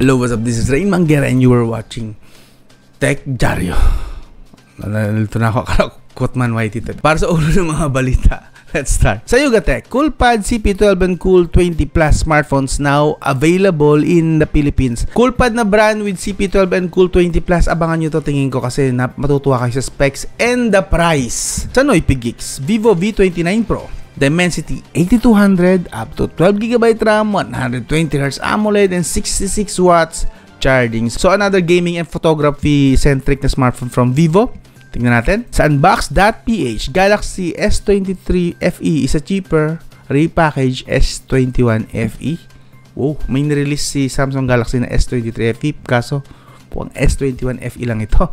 Hello, what's up? This is Rain Manguera and you are watching Tech Diario. Nalito na ako, Kotman Whitey. Para sa ulo ng mga balita, let's start. Sa Yuga Tech, Coolpad CP12 and Cool20 Plus smartphones now available in the Philippines. Coolpad na brand with CP12 and Cool20 Plus. Abangan nyo to, tingin ko kasi matutuwa kayo sa specs and the price. Sa Noipig Geeks, Vivo V29 Pro. Dimensity 8200 up to 12GB RAM, 120Hz AMOLED, and 66 watts charging. So another gaming and photography centric na smartphone from Vivo. Tingnan natin. Sa Unbox.ph, Galaxy S23 FE is a cheaper repackaged S21 FE. Wow, may nirelease si Samsung Galaxy na S23 FE, kaso ang S21 FE lang ito.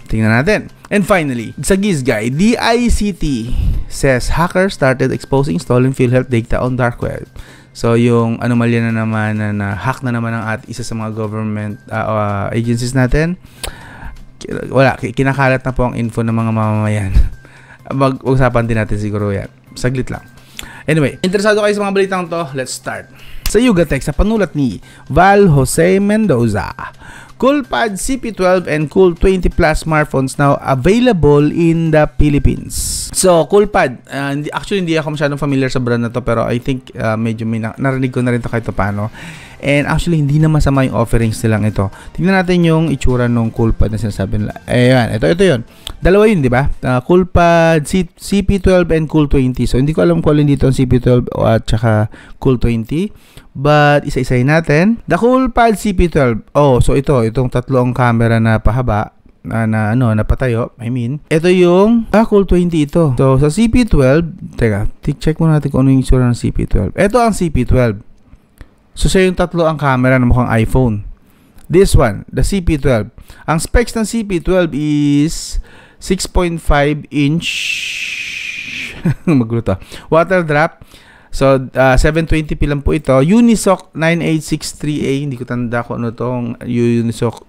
Tingnan natin. And finally, sa Gizguy, DICT says hackers started exposing stolen PhilHealth data on dark web. So yung anomalya na naman na hack na naman ang isa sa mga government agencies natin. Wala, kinakalat na po ang info ng mga mamamayan. Mag-usapan din natin siguro yan. Saglit lang. Anyway, interesado kayo sa mga balitang to? Let's start. Sa Yuga Tech, sa panulat ni Val Jose Mendoza, Coolpad CP12 and Cool20 Plus smartphones now available in the Philippines. So, Coolpad, actually hindi ako masyadong familiar sa brand na to, pero I think medyo narinig ko na rin to kahit paano. And actually, hindi na masama yung offerings nilang ito. Tingnan natin yung itsura ng Coolpad na sinasabi nila. Ayan, ito yun. Dalawa yun, di ba? Coolpad CP12 and Cool20. So, hindi ko alam kung alin dito ang CP12 at saka Cool20. But, isa-isahin natin. The Coolpad CP12. Oh, so itong tatlong camera na pahaba. Na patayo. I mean, ito yung Cool20 ito. So, sa CP12, teka, check muna natin kung ano yung itsura ng CP12. Ito ang CP12. So, siya yung tatlo ang camera na mukhang iPhone. This one, the CP12. Ang specs ng CP12 is 6.5 inch magluto. Water drop. So, 720p lang po ito. Unisoc 9863A. Hindi ko tanda ko ano itong Unisoc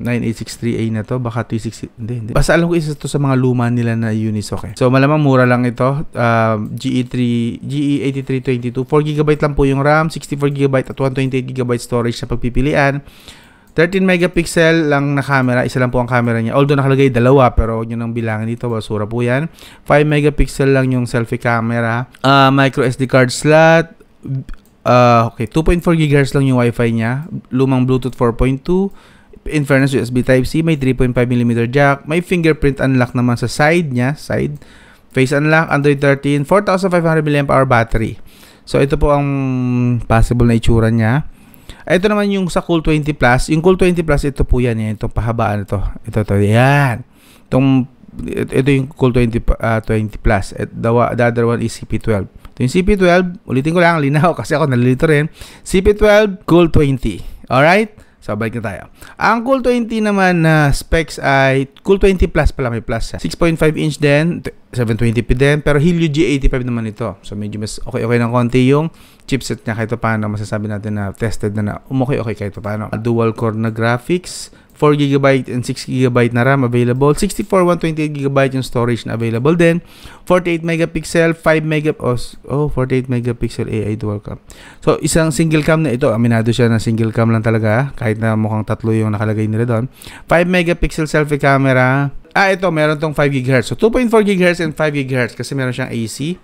9863A na to. Baka 360. Hindi. Basta alam ko isa to sa mga luma nila na Unisoc eh. So, malamang mura lang ito. GE8322. 4GB lang po yung RAM. 64GB at 128GB storage sa pagpipilian. 13 megapixel lang na camera, isa lang po ang camera niya. Although nakalagay dalawa, pero huwag nyo nang bilangin dito, basura po yan. 5 megapixel lang yung selfie camera. Micro SD card slot. Okay, 2.4 GHz lang yung Wi-Fi niya. Lumang Bluetooth 4.2. In fairness, USB Type-C. May 3.5mm jack. May fingerprint unlock naman sa side niya. Face unlock, Android 13. 4,500 mAh battery. So, ito po ang possible na itsura niya. Ito naman yung sa Cool20 Plus. Yung Cool20 Plus, ito po yan. Itong pahabaan ito. Ito. Yan. Ito yung Cool20 Plus. The other one is CP12. Ito yung CP12. Ulitin ko lang. Linaw kasi ako nalilito rin. CP12, Cool20. Alright? So, balik na tayo. Ang Cool20 naman na specs ay Cool20 Plus pala. May plus. 6.5 inch din. 720p din. Pero Helio G85 naman ito. So, medyo mas okay ng konti yung chipset niya kahit paano. Masasabi natin na tested na okay kahit paano. Dual core na graphics. 4GB and 6GB na RAM available. 64, 128GB yung storage na available din. 48 megapixel, 48 megapixel AI dual cam. So, isang single cam na ito. Aminado siya na single cam lang talaga. Kahit na mukhang tatlo yung nakalagay nila doon. 5 megapixel selfie camera. Ito, meron tong 5 GHz. So, 2.4 GHz and 5 GHz kasi meron siyang AC.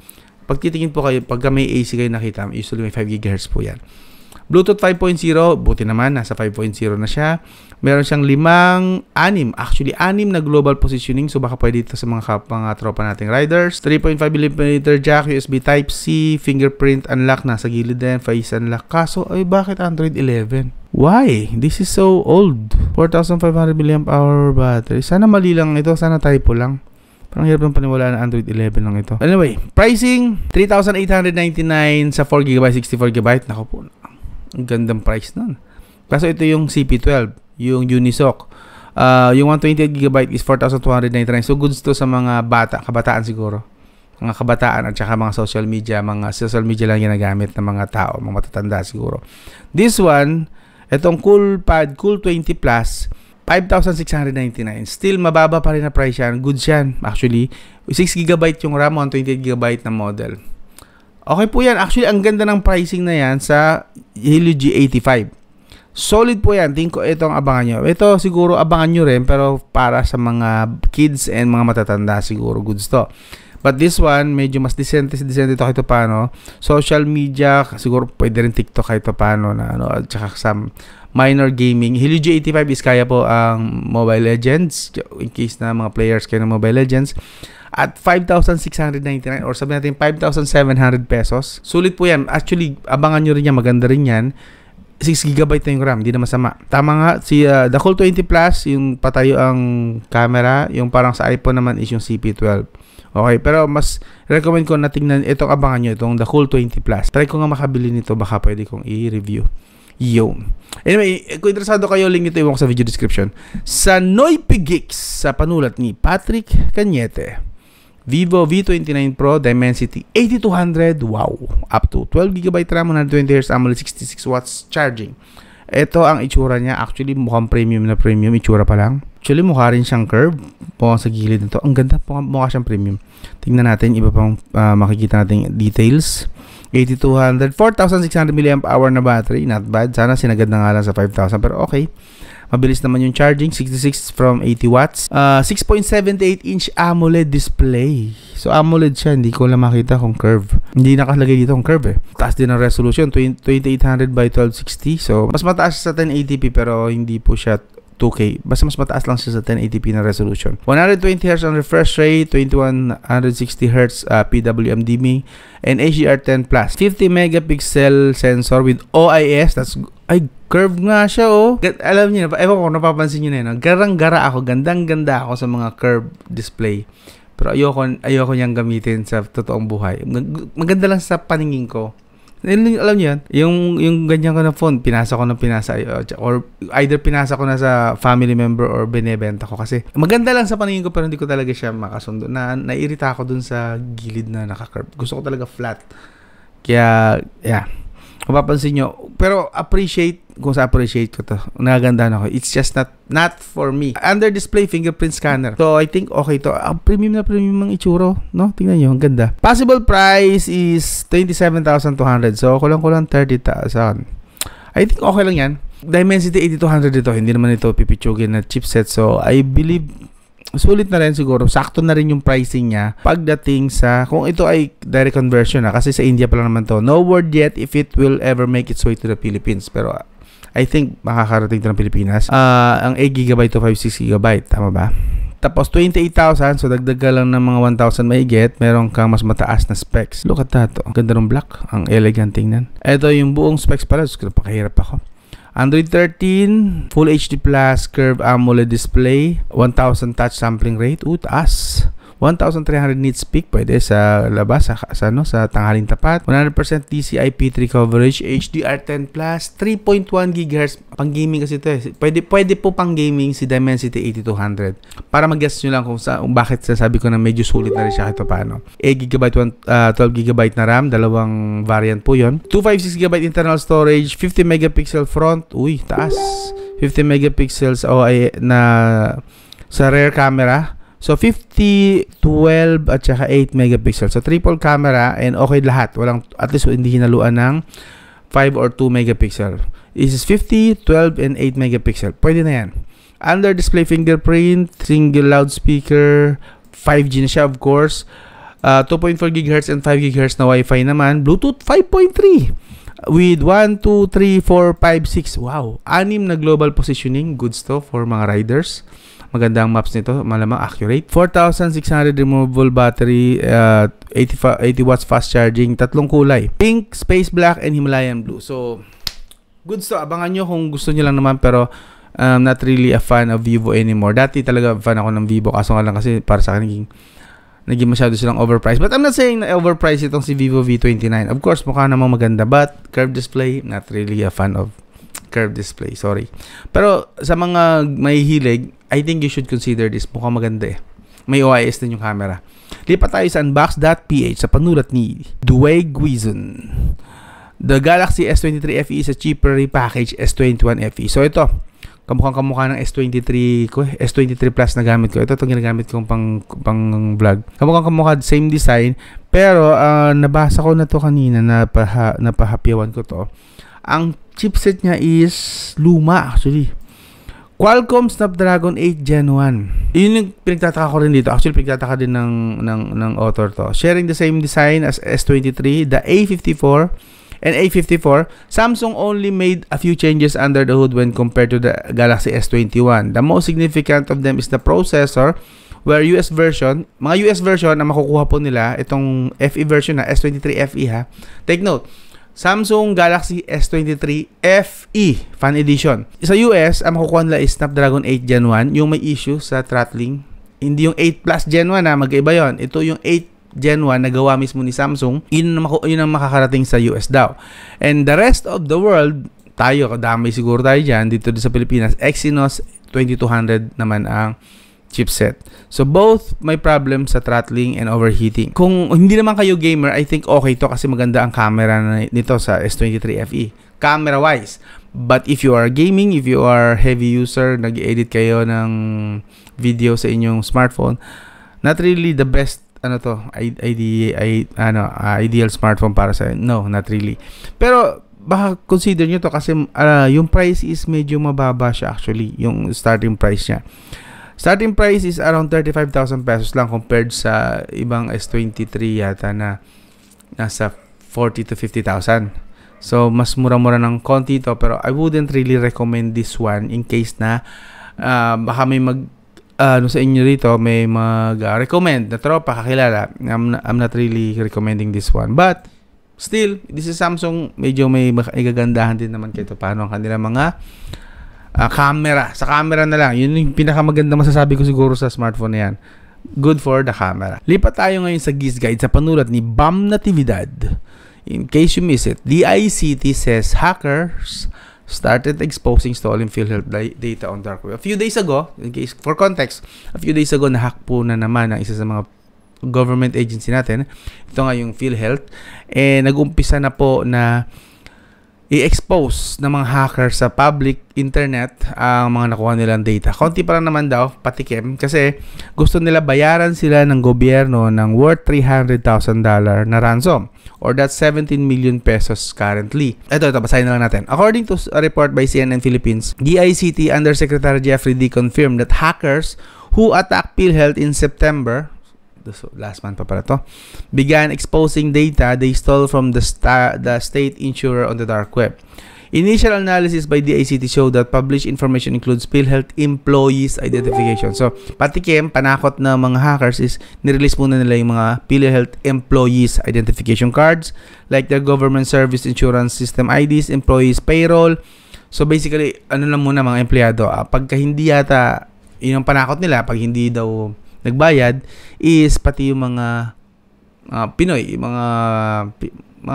Pag titingin po kayo, pagka may AC kayo nakita, usually may 5 GHz po yan. Bluetooth 5.0, buti naman, nasa 5.0 na siya. Meron siyang 6 na global positioning. So, baka pwede dito sa mga tropa nating riders. 3.5mm jack, USB Type-C, fingerprint unlock, nasa gilid din, face unlock. Kaso, bakit Android 11? Why? This is so old. 4,500 mAh battery. Sana mali lang ito, sana typo lang. Parang hirap ng paniwala na Android 11 lang ito. Anyway, pricing, 3,899 sa 4GB, 64GB. Naku po, ang gandang price nun. Kaso ito yung CP12, yung Unisoc. Yung 128GB is 4,299. So, goods to sa mga kabataan siguro. Mga kabataan at saka mga social media lang ginagamit ng mga tao, mga matatanda siguro. This one, itong Coolpad Cool20 Plus, 5,699. Still, mababa pa rin na price yan. Goods yan. Actually, 6GB yung RAM, 128GB na model. Okay po yan. Actually, ang ganda ng pricing na yan sa Helio G85. Solid po yan. Tingin ko itong abangan nyo. Ito siguro abangan nyo rin, pero para sa mga kids and mga matatanda siguro goods to. But this one, medyo mas decent ito kahit paano. Social media, siguro pwede rin TikTok kahit paano na ano, at saka some minor gaming. Helio G85 is kaya po ang Mobile Legends in case na mga players kayo ng Mobile Legends. At 5,699 or sabi natin 5,700 pesos. Sulit po yan. Actually, abangan nyo rin yan. Maganda rin yan. 6GB na yung RAM, hindi na masama. Tama nga, si the Cool 20 Plus, yung patayo ang camera, yung parang sa iPhone naman is yung CP12. Okay, pero mas recommend ko na tingnan itong abangan nyo, itong the Cool 20 Plus. Try ko nga makabili nito, baka pwede kong i-review. Yun. Anyway, kung interesado kayo, link nito iwan ko sa video description. Sa Noypi Geeks, sa panulat ni Patrick Cañete. Vivo V29 Pro Dimensity 8200, wow, up to 12GB RAM, 120Hz AMOLED, 66 watts charging. Ito ang itsura niya. Actually, mukhang premium na premium itsura pa lang. Actually, mukha rin siyang curve. Mukhang sa gilid nito. Ang ganda, mukha siyang premium. Tingnan natin, iba pang makikita natin details. 8200, 4,600 mAh na battery. Not bad. Sana sinagad na nga lang sa 5,000, pero okay. Mabilis naman yung charging, 66 from 80 watts. 6.78-inch AMOLED display. So, AMOLED siya. Hindi ko lang makita kung curve. Hindi nakalagay dito kung curve eh. Taas din ang resolution, 2800 by 1260. So, mas mataas sa 1080p pero hindi po siya 2K. Basta mas mataas lang siya sa 1080p na resolution. 120Hz on refresh rate, 2160Hz PWM dimming, and HDR10+. 50 megapixel sensor with OIS. That's curve nga siya oh. Alam niyo na, ewan ko napapansin niyo na yun. Garang-gara ako, gandang-ganda ako sa mga curve display. Pero ayoko niyang gamitin sa totoong buhay. Maganda lang sa paningin ko. Alam niyo yan, yung ganyan ko na phone, pinasa ko or either pinasa ko na sa family member or binebenta ko kasi maganda lang sa paningin ko pero hindi ko talaga siya makasundo. Nairita ako dun sa gilid na naka-curve. Gusto ko talaga flat. Kaya, yeah. Kung papansin nyo, pero appreciate ko to. Nagagandaan ako. It's just not for me. Under display fingerprint scanner. So I think okay to. Premium na premium ang itsuro, no? Tingnan nyo, ang ganda. Possible price is 27,200. So kulang 30,000. I think okay lang yan. Dimensity 8200 ito. Hindi naman ito pipitsugin na chipset. So I believe sulit na rin siguro. Sakto na rin yung pricing niya pagdating sa, kung ito ay direct conversion kasi sa India pa lang naman to. No word yet if it will ever make its way to the Philippines. Pero I think makakarating to ng Pilipinas. Ang 8GB to 56GB. Tama ba? Tapos 28,000. So dagdag ka lang ng mga 1,000 mahigit. Meron kang mas mataas na specs. Look at that. Ganda ng black. Ang elegant tingnan. Ito yung buong specs pala. Pakahirap ako. Android 13, Full HD Plus, Curve AMOLED display, 1000 touch sampling rate, taas. 1,300 nits peak, pwede sa labas, sa tanghaling tapat. 100% DCI P3 coverage, HDR10+, 3.1 GHz. Pang gaming kasi ito eh. Pwede po pang gaming si Dimensity 8200. Para mag-guess nyo lang kung bakit sasabi ko na medyo sulit na rin siya kahit paano. 8GB, 12GB na RAM, dalawang variant po yon. 256GB internal storage, 50 megapixel front, taas. 50 megapixels na sa rear camera. So 50, 12 at saka 8 megapixel. So triple camera and okay lahat. Walang, at least hindi hinaluan ng 5 or 2 megapixel. This is 50, 12 and 8 megapixel. Pwede na yan. Under display fingerprint, single loudspeaker, 5G na siya of course. 2.4 GHz and 5 GHz na Wi-Fi naman. Bluetooth 5.3 with 1, 2, 3, 4, 5, 6. Wow. 6 na global positioning. Good stuff for mga riders. Maganda ang maps nito, malamang accurate. 4,600 removable battery, 80 watts fast charging, tatlong kulay. Pink, space black, and Himalayan blue. So, good stuff. Abangan nyo kung gusto nyo lang naman, pero not really a fan of Vivo anymore. Dati talaga fan ako ng Vivo, kaso nga lang kasi para sa akin naging masyado silang overpriced. But I'm not saying na overpriced itong si Vivo V29. Of course, mukha namang maganda, but curved display, not really a fan of curved display, sorry. Pero sa mga may hilig, I think you should consider this. Mukhang maganda eh. May OIS din yung camera. Lipat tayo sa unbox.ph sa panulat ni Dwayne Guizon. The Galaxy S23 FE is a cheaper repackaged S21 FE. So ito, kamukhang-kamukha ng S23 ko, S23 Plus na gamit ko. Ito itong ginagamit kong pang vlog. Kamukhang-kamukha, same design. Pero nabasa ko na to kanina, napahapyawan ko to. Ang chipset niya is luma actually. Qualcomm Snapdragon 8 Gen 1. Yun yung pinagtataka ko rin dito. Actually, pinagtataka din ng author to. Sharing the same design as S23, the A54 and A54, Samsung only made a few changes under the hood when compared to the Galaxy S21. The most significant of them is the processor, where US version na makukuha po nila, itong FE version na S23 FE ha. Take note, Samsung Galaxy S23 FE Fan Edition. Sa US, ang makukuha nila is Snapdragon 8 Gen 1, yung may issue sa throttling. Hindi yung 8 Plus Gen 1 na mag-iba yun. Ito yung 8 Gen 1 na gawa mismo ni Samsung. Yun ang makakarating sa US daw. And the rest of the world, tayo, kadamay siguro tayo dyan, dito sa Pilipinas, Exynos 2200 naman ang chipset. So both may problem sa throttling and overheating. Kung hindi naman kayo gamer, I think okay to kasi maganda ang camera nito sa S23 FE. Camera wise. But if you are gaming, if you are heavy user, nag-edit kayo ng video sa inyong smartphone, not really the best ideal smartphone para sa no, not really. Pero baka consider nyo to kasi yung price is medyo mababa siya actually, yung starting price niya. Starting price is around 35,000 pesos lang compared sa ibang S23 yata na nasa 40 to 50,000. So, mas mura-mura ng konti to, pero I wouldn't really recommend this one in case na baka may sa inyo rito, may mag-recommend na tropa, kakilala. I'm not really recommending this one. But, still, this is Samsung. Medyo may igagandahan din naman kito paano ang kanilang mga camera. Sa camera na lang. Yun yung pinakamaganda masasabi ko siguro sa smartphone na yan. Good for the camera. Lipat tayo ngayon sa Giz Guide sa panulat ni Bam Natividad. In case you miss it, DICT says hackers started exposing stolen PhilHealth data on dark web. A few days ago, in case for context, na-hack po na naman ang isa sa mga government agency natin. Ito nga yung PhilHealth. Nag-umpisa na po na i-expose ng mga hackers sa public internet ang mga nakuha nilang data. Konti pa lang naman daw, patikim, kasi gusto nila bayaran sila ng gobyerno ng worth $300,000 na ransom, or that's 17 million pesos currently. Ito, basahin na lang natin. According to a report by CNN Philippines, DICT Undersecretary Jeffrey D. confirmed that hackers who attacked PhilHealth in September, so last month pa pala to, began exposing data they stole from the state insurer on the dark web. Initial analysis by DICT showed that published information includes PhilHealth employees identification. So, patikim, panakot na mga hackers is nirelease muna nila yung mga PhilHealth employees identification cards, like their government service insurance system IDs, employees payroll. So, basically, ano lang muna mga empleyado, pagka hindi yata, yun ang panakot nila, pag hindi daw nagbayad, is pati yung mga Pinoy, mga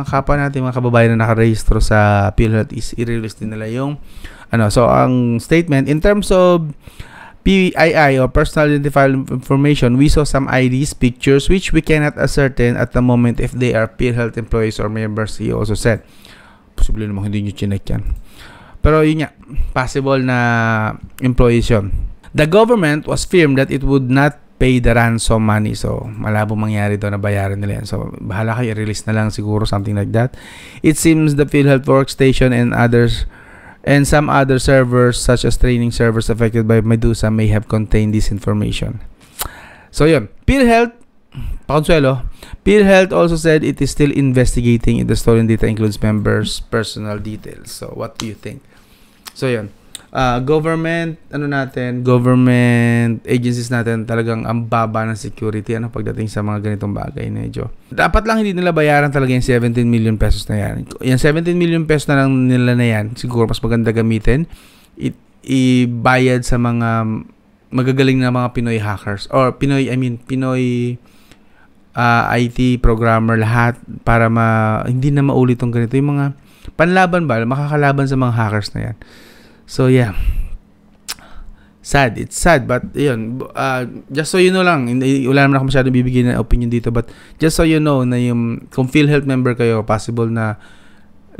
kapwa natin, mga kababayan na nakarehistro sa PhilHealth is i-release din nila yung so ang statement, in terms of PII or personal identifiable information, we saw some IDs, pictures which we cannot ascertain at the moment if they are PhilHealth employees or members, he also said. Posible namang hindi nyo chinek yan. Pero yun nga, possible na employees yun. The government was firm that it would not pay the ransom money. So, malabo mangyari doon na bayaran nila yan. So, bahala kayo, i-release na lang siguro, something like that. It seems the PhilHealth workstation and some other servers such as training servers affected by Medusa may have contained this information. So, yun. PhilHealth, pakonsuelo, PhilHealth also said it is still investigating if the stolen data includes members' personal details. So, what do you think? So, yun. Government agencies natin talagang ang baba ng security pagdating sa mga ganitong bagay. Medyo dapat lang hindi nila bayaran talaga yung 17 million pesos na yan. Yung 17 million pesos na lang nila na yan, siguro mas maganda gamitin, ibayad sa mga magagaling na mga Pinoy hackers or Pinoy IT programmer lahat para hindi na maulit tong ganito. Yung mga panlaban ba, makakalaban sa mga hackers na yan. So, yeah. Sad. It's sad. But, yun. Just so you know lang, wala naman ako masyadong bibigyan ng opinion dito. But, just so you know, na yung, kung PhilHealth member kayo, possible na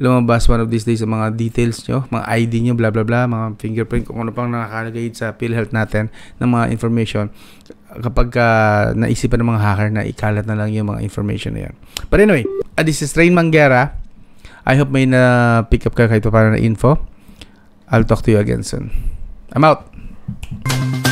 lumabas one of these days sa mga details nyo, mga ID nyo, blah, blah, blah, mga fingerprint, kung ano pang nakakalagay sa PhilHealth natin, ng mga information. Kapag naisipan ng mga hacker na ikalat na lang yung mga information na yan. But anyway, this is Rain Manguera. I hope may na-pick up ka kahit pa paano na info. I'll talk to you again soon. I'm out!